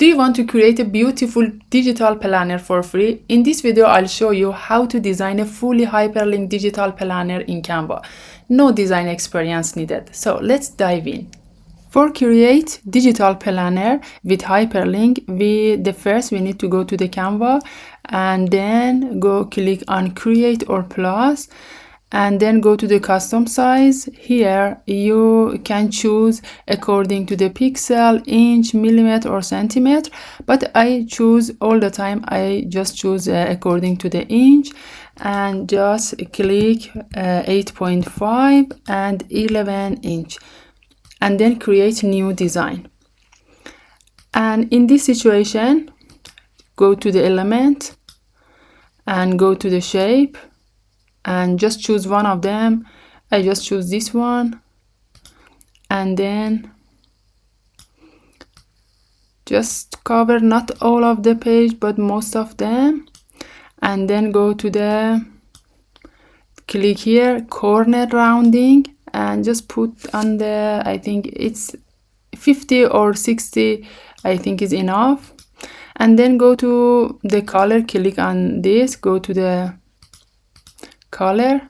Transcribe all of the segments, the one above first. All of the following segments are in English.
Do you want to create a beautiful digital planner for free? In this video, I'll show you how to design a fully hyperlinked digital planner in Canva. No design experience needed. So let's dive in. For create digital planner with hyperlink, we need to go to the Canva and then go click on create or plus, and then go to the custom size. Here you can choose according to the pixel, inch, millimeter or centimeter, but I choose all the time, I just choose according to the inch, and just click 8.5 and 11 inch, and then create new design. And in this situation, go to the element and go to the shape and just choose one of them. I just choose this one, and then just cover not all of the page but most of them, and then go to the click here corner rounding and just put on the, I think it's 50 or 60, I think is enough. And then go to the color, click on this, go to the color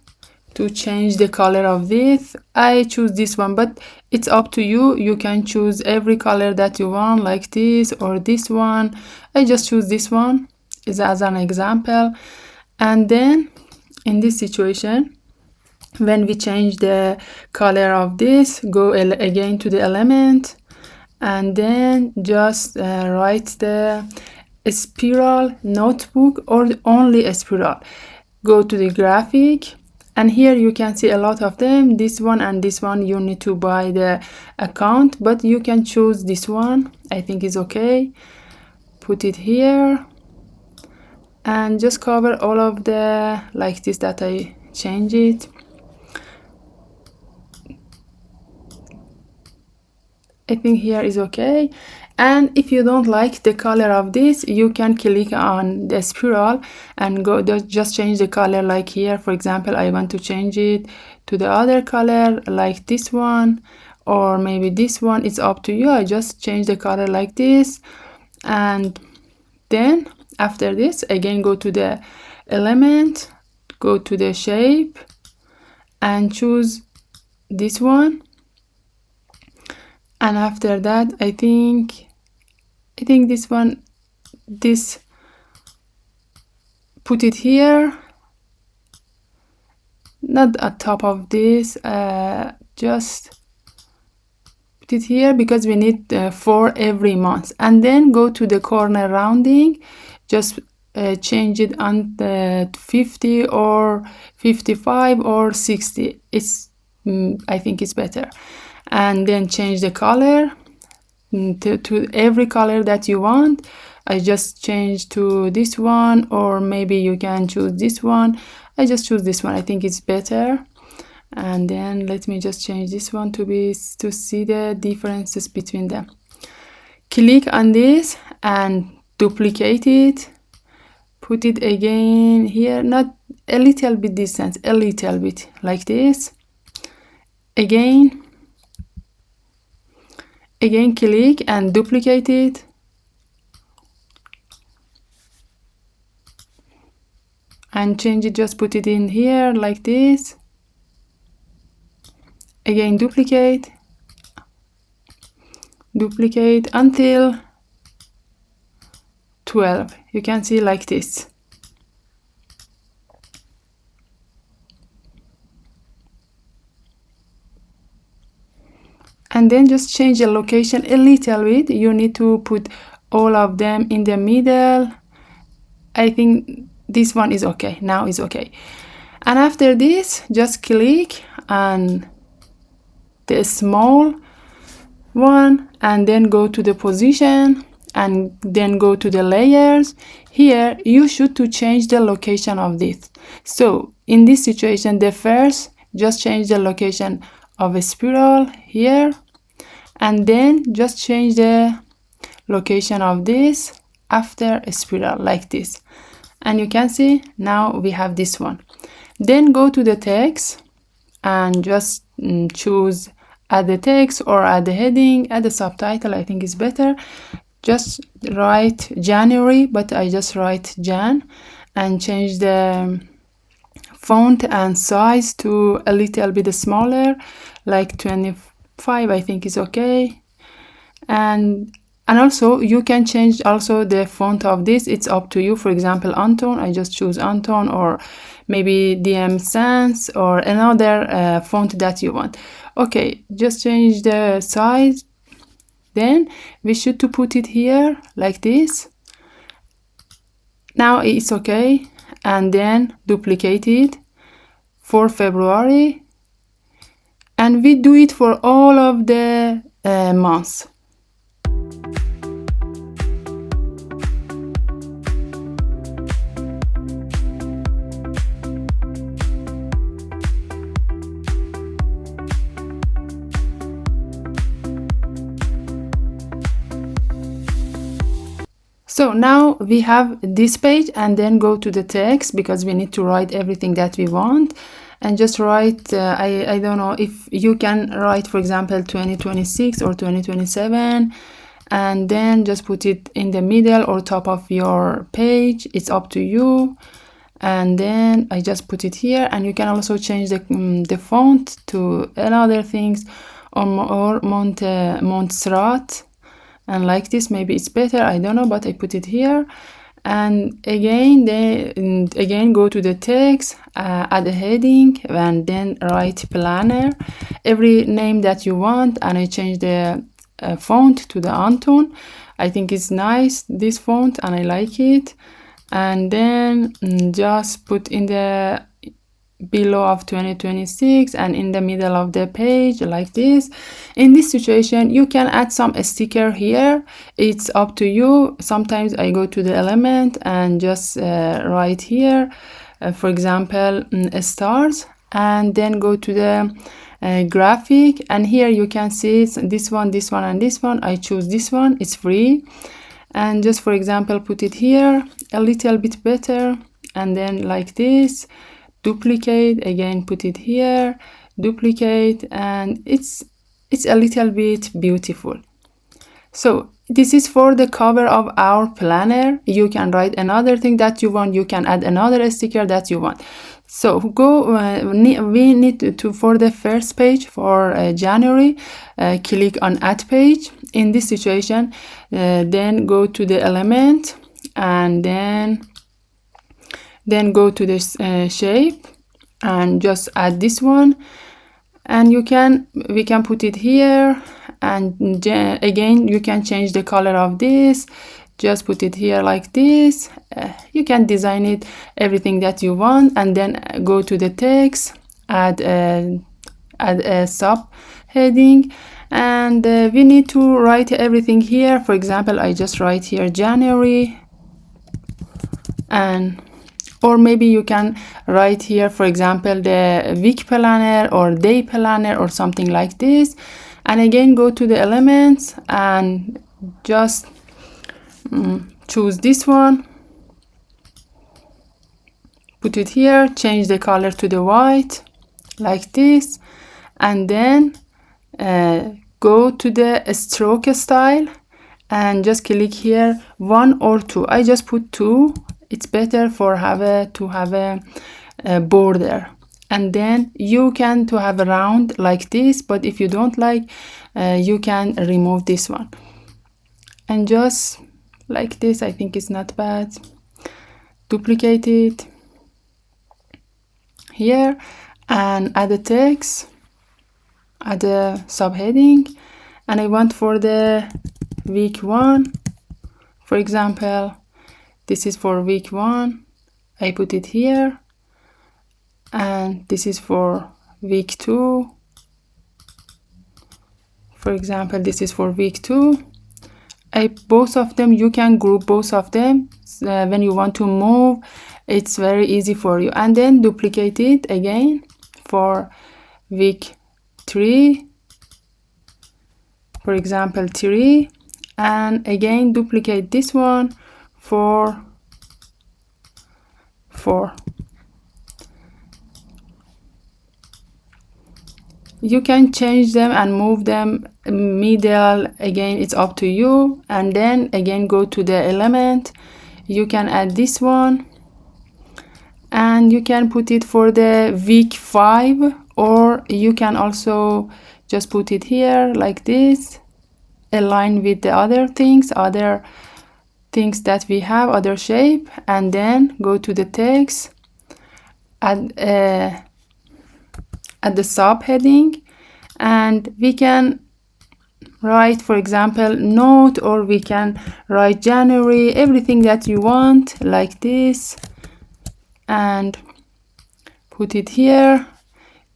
to change the color of this. I choose this one, but it's up to you. You can choose every color that you want, like this or this one. I just choose this one is as an example. And then in this situation, when we change the color of this, go again to the element and then just write the spiral notebook or only a spiral. Go to the graphic, and here you can see a lot of them. This one and this one you need to buy the account, but you can choose this one, I think is okay. Put it here and just cover all of the like this that I change it. I think here is okay. And if you don't like the color of this, you can click on the spiral and go just change the color. Like here, for example, I want to change it to the other color, like this one or maybe this one. It's up to you. I just change the color like this, and then after this again go to the element, go to the shape and choose this one. And after that, I think this one, this, put it here, not at top of this, just put it here because we need for every month. And then go to the corner rounding, just change it on the 50 or 55 or 60. It's I think it's better. And then change the color to every color that you want. I just change to this one, or maybe you can choose this one. I just choose this one, I think it's better. And then let me just change this one to see the differences between them. Click on this and duplicate it, put it again here, not a little bit distance, a little bit like this. Again click and duplicate it, and change it, just put it in here like this. Again duplicate until 12. You can see like this. And then just change the location a little bit. You need to put all of them in the middle. I think this one is okay. Now is okay. And after this, just click on the small one and then go to the position and then go to the layers. Here you should to change the location of this. So in this situation, the first, just change the location of a spiral here, and then just change the location of this after a spiral like this. And you can see now we have this one. Then go to the text and just choose add the text or add the heading, add the subtitle, I think is better. just write January, but I just write Jan, and change the font and size to a little bit smaller, like 25, I think is okay. And also you can change also the font of this, it's up to you. For example, Anton, I just choose Anton, or maybe DM Sans, or another font that you want. Okay, just change the size. Then we should to put it here like this. Now it's okay, and then duplicate it for February, and we do it for all of the months. So now we have this page, and then go to the text, because we need to write everything that we want. And just write, I don't know if you can write, for example, 2026 or 2027, and then just put it in the middle or top of your page. It's up to you. And then I just put it here, and you can also change the font to another things, or Montserrat, and like this maybe it's better, I don't know, but I put it here. And again go to the text, add a heading, and then write planner, every name that you want. And I change the font to the Anton. I think it's nice, this font, and I like it. And then just put in the below of 2026 and in the middle of the page like this. In this situation you can add some sticker here, it's up to you. Sometimes I go to the element and just write here, for example, stars, and then go to the graphic, and here you can see this one, this one, and this one. I choose this one, it's free, and just for example put it here a little bit better, and then like this, duplicate, again put it here, duplicate, and it's a little bit beautiful. So this is for the cover of our planner. You can write another thing that you want, you can add another sticker that you want. So go, we need to for the first page for January, click on add page. In this situation, then go to the element, and then go to this shape, and just add this one, and we can put it here. And again you can change the color of this, just put it here like this. You can design it everything that you want, and then go to the text, add a sub heading, and we need to write everything here. For example, I just write here January, and or maybe you can write here, for example, the week planner or day planner or something like this. And again go to the elements and just choose this one, put it here, change the color to the white like this, and then go to the stroke style and just click here 1 or 2. I just put 2, it's better for to have a border. And then you can to have a round like this, but if you don't like, you can remove this one. And just like this, I think it's not bad. Duplicate it here and add a text, add a subheading, and I want for the week 1, for example, this is for week 1, I put it here, and this is for week 2, for example, this is for week 2. Both of them, you can group both of them when you want to move, it's very easy for you. And then duplicate it again for week 3, for example 3, and again duplicate this one for 4. You can change them and move them middle, again it's up to you. And then again go to the element, you can add this one and you can put it for the week 5, or you can also just put it here like this, align with the other things that we have, other shape, and then go to the text, add the subheading, and we can write, for example, note, or we can write January, everything that you want like this, and put it here.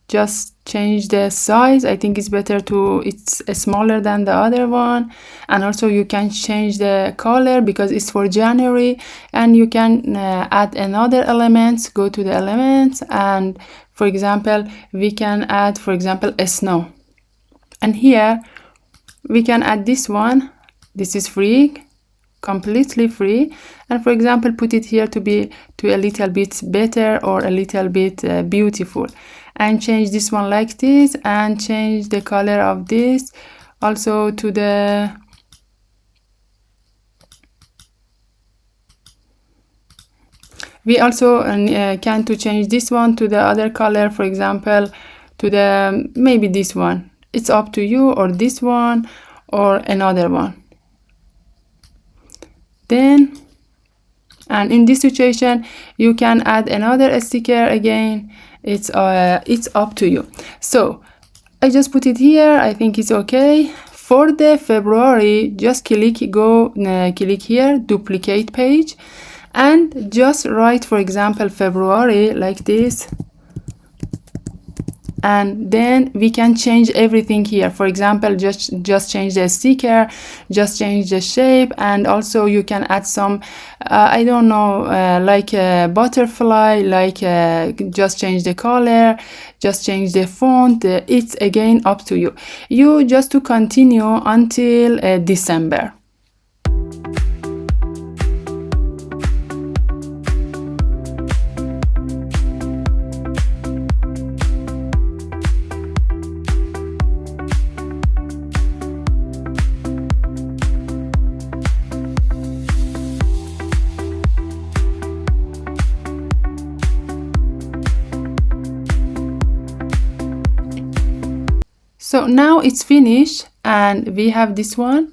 Just change the size. I think it's better it's smaller than the other one. And also you can change the color because it's for January, and you can add another elements. Go to the elements, and for example we can add, for example, a snow, and here we can add this one. This is free, completely free, and for example put it here to be a little bit better or a little bit beautiful, and change this one like this, and change the color of this also to the we also can to change this one to the other color, for example to the maybe this one. It's up to you, or this one, or another one. Then, and in this situation you can add another sticker. Again, it's up to you. So I just put it here. I think it's okay. For the February, just click here, duplicate page, and just write, for example, February like this. And then we can change everything here. For example, just change the sticker, just change the shape, and also you can add some I don't know, like a butterfly, like just change the color, just change the font. It's again up to you. You just to continue until December. So now it's finished, and we have this one,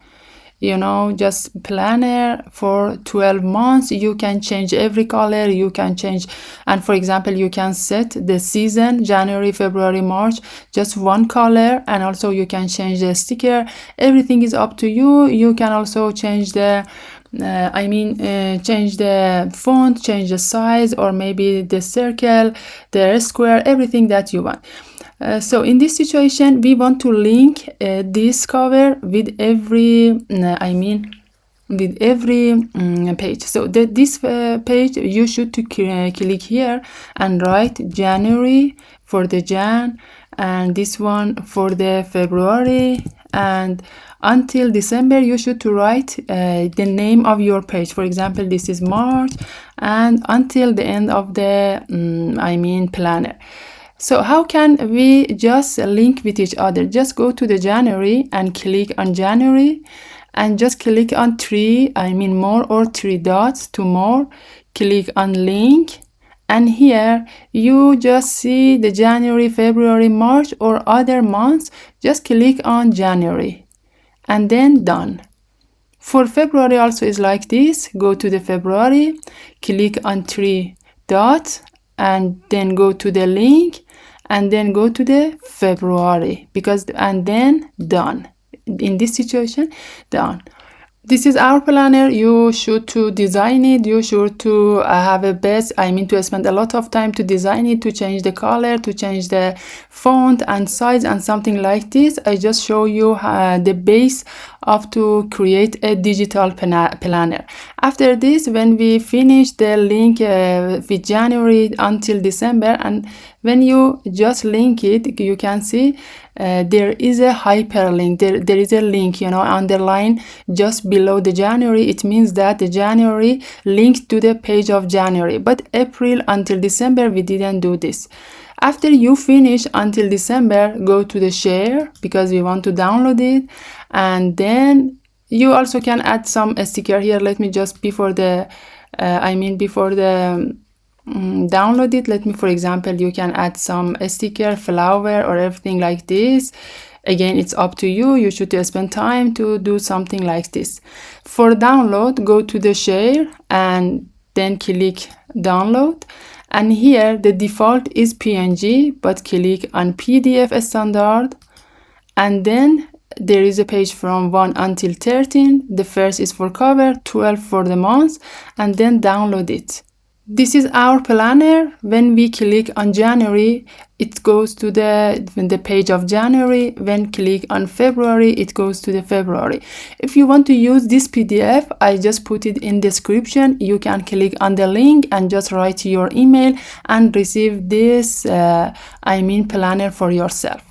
you know, just planner for 12 months. You can change every color, you can change, and for example you can set the season, January, February, March, just one color, and also you can change the sticker. Everything is up to you. You can also change the change the font, change the size, or maybe the circle, the square, everything that you want. So in this situation, we want to link this cover with every, with every page. So this page, you should to click here and write January for the Jan, and this one for the February, and until December you should to write the name of your page. For example, this is March, and until the end of the planner. So how can we just link with each other? Just go to the January and click on January, and just click on more, or 3 dots to more, click on link, and here you just see the January, February, March, or other months. Just click on January and then done. For February also is like this. Go to the February, click on 3 dots, and then go to the link, and then go to the February, and then done. In this situation, done. This is our planner. You should to design it. You should to have a best, to spend a lot of time to design it, to change the color, to change the font and size and something like this. I just show you the base of to create a digital planner. After this, when we finish the link with January until December, and when you just link it, you can see there is a hyperlink. There is a link, you know, underline just below the January. It means that the January linked to the page of January, but April until December we didn't do this. After you finish until December, go to the share because we want to download it, and then you also can add some sticker here. Let me just before the download it, let me, for example, you can add some sticker, flower, or everything like this. Again, it's up to you. You should spend time to do something like this. For download, go to the share and then click download. And here the default is PNG, but click on PDF standard. And then there is a page from 1 until 13. The first is for cover, 12 for the month, and then download it. This is our planner. When we click on January, it goes to the page of January. When click on February, it goes to the February. If you want to use this PDF, I just put it in description. You can click on the link and just write your email and receive this planner for yourself.